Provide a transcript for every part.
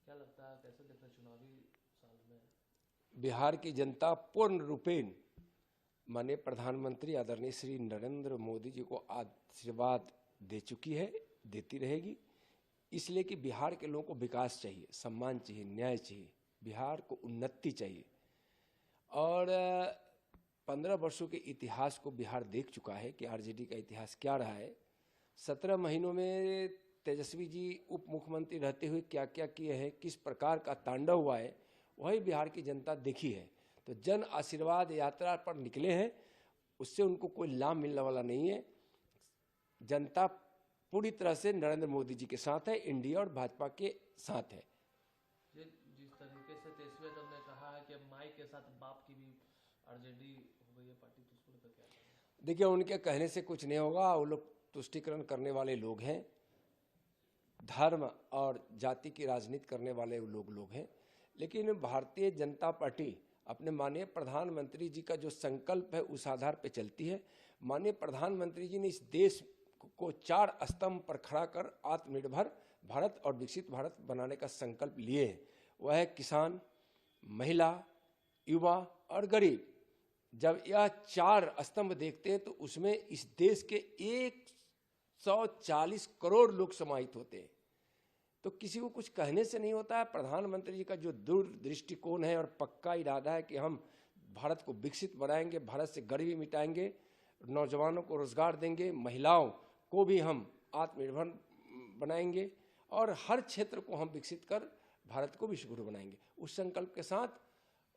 क्या लगता है, कैसे देखते हैं चुनावी साल में? बिहार की जनता पूर्ण रूपेण माननीय प्रधानमंत्री आदरणीय श्री नरेंद्र मोदी जी को आशीर्वाद दे चुकी है, देती रहेगी। इसलिए कि बिहार के लोगों को विकास चाहिए, सम्मान चाहिए, न्याय चाहिए, बिहार को उन्नति चाहिए। और 15 वर्षों के इतिहास को बिहार देख चुका है कि आरजेडी का इतिहास क्या रहा है। 17 महीनों में तेजस्वी जी उप मुख्यमंत्री रहते हुए क्या क्या किए हैं, किस प्रकार का तांडव हुआ है, वही बिहार की जनता देखी है। तो जन आशीर्वाद यात्रा पर निकले हैं, उससे उनको कोई लाभ मिलने वाला नहीं है। जनता पूरी तरह से नरेंद्र मोदी जी के साथ है, इंडिया और भाजपा के साथ है। जिस तरीके से तेजस्वी यादव ने कहा है कि माई के साथ बाप की भी आरजेडी हो गई है पार्टी, तो उसको लेकर क्या कहेंगे? देखिए, उनके कहने से कुछ नहीं होगा। वो लोग तुष्टिकरण करने वाले लोग हैं, धर्म और जाति की राजनीति करने वाले लोग हैं। लेकिन भारतीय जनता पार्टी अपने माननीय प्रधानमंत्री जी का जो संकल्प है उस आधार पर चलती है। माननीय प्रधानमंत्री जी ने इस देश को 4 स्तंभ पर खड़ा कर आत्मनिर्भर भारत और विकसित भारत बनाने का संकल्प लिए हैं। वह है किसान, महिला, युवा और गरीब। जब यह 4 स्तंभ देखते हैं तो उसमें इस देश के 140 करोड़ लोग समाहित होते हैं। तो किसी को कुछ कहने से नहीं होता है। प्रधानमंत्री जी का जो दूरदृष्टिकोण है और पक्का इरादा है कि हम भारत को विकसित बनाएंगे, भारत से गरीबी मिटाएंगे, नौजवानों को रोजगार देंगे, महिलाओं को भी हम आत्मनिर्भर बनाएंगे और हर क्षेत्र को हम विकसित कर भारत को विश्वगुरु बनाएंगे। उस संकल्प के साथ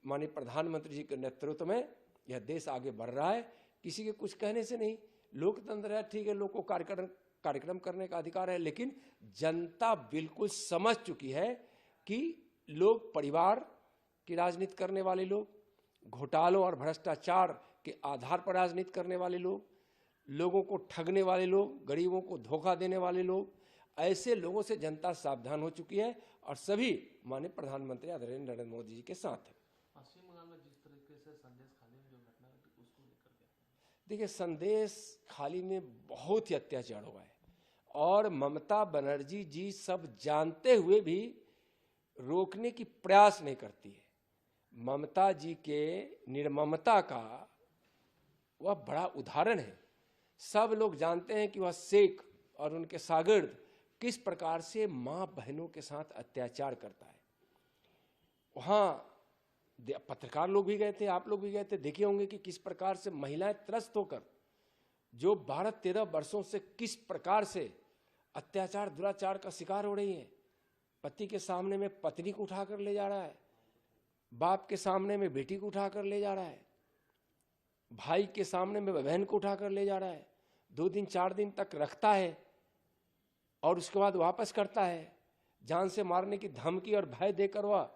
माननीय प्रधानमंत्री जी के नेतृत्व में यह देश आगे बढ़ रहा है। किसी के कुछ कहने से नहीं। लोकतंत्र है, ठीक है, लोग को कार्यक्रम करने का अधिकार है, लेकिन जनता बिल्कुल समझ चुकी है कि लोग परिवार की राजनीति करने वाले लोग, घोटालों और भ्रष्टाचार के आधार पर राजनीति करने वाले लोग, लोगों को ठगने वाले लोग, गरीबों को धोखा देने वाले लोग, ऐसे लोगों से जनता सावधान हो चुकी है और सभी माननीय प्रधानमंत्री आदरणीय नरेंद्र मोदी जी के साथ है। पश्चिम बंगाल में जिस तरीके से संदेश खाली में जो घटना घटी, उसको लेकर क्या? देखिए, संदेश खाली में बहुत ही अत्याचार हुआ है और ममता बनर्जी जी सब जानते हुए भी रोकने की प्रयास नहीं करती है। ममता जी के निर्ममता का वह बड़ा उदाहरण है। सब लोग जानते हैं कि वह शेख और उनके शागिर्द किस प्रकार से मां बहनों के साथ अत्याचार करता है। वहां पत्रकार लोग भी गए थे, आप लोग भी गए थे, देखे होंगे कि किस प्रकार से महिलाएं त्रस्त होकर जो 12-13 वर्षों से किस प्रकार से अत्याचार दुराचार का शिकार हो रही हैं। पति के सामने में पत्नी को उठाकर ले जा रहा है, बाप के सामने में बेटी को उठाकर ले जा रहा है, भाई के सामने में बहन को उठाकर ले जा रहा है, 2 दिन 4 दिन तक रखता है और उसके बाद वापस करता है। जान से मारने की धमकी और भय देकर वह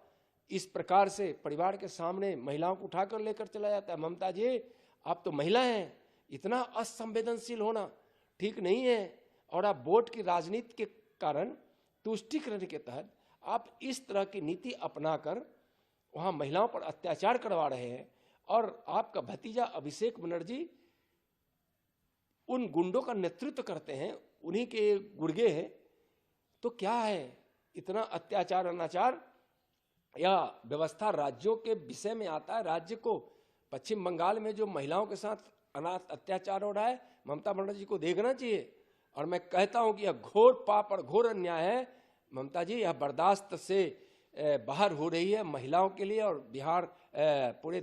इस प्रकार से परिवार के सामने महिलाओं को उठाकर लेकर चला जाता है। ममता जी, आप तो महिला हैं, इतना असंवेदनशील होना ठीक नहीं है। और आप वोट की राजनीति के कारण तुष्टीकरण के तहत आप इस तरह की नीति अपनाकर वहां महिलाओं पर अत्याचार करवा रहे हैं। और आपका भतीजा अभिषेक बनर्जी उन गुंडों का नेतृत्व करते हैं, उन्हीं के गुर्गे हैं। तो क्या है इतना अत्याचार अनाचार? यह व्यवस्था राज्यों के विषय में आता है। राज्य को पश्चिम बंगाल में जो महिलाओं के साथ अत्याचार हो रहा है, ममता बनर्जी को देखना चाहिए। और मैं कहता हूं कि यह घोर पाप और घोर अन्याय है। ममता जी, यह बर्दाश्त से बाहर हो रही है महिलाओं के लिए और बिहार पूरे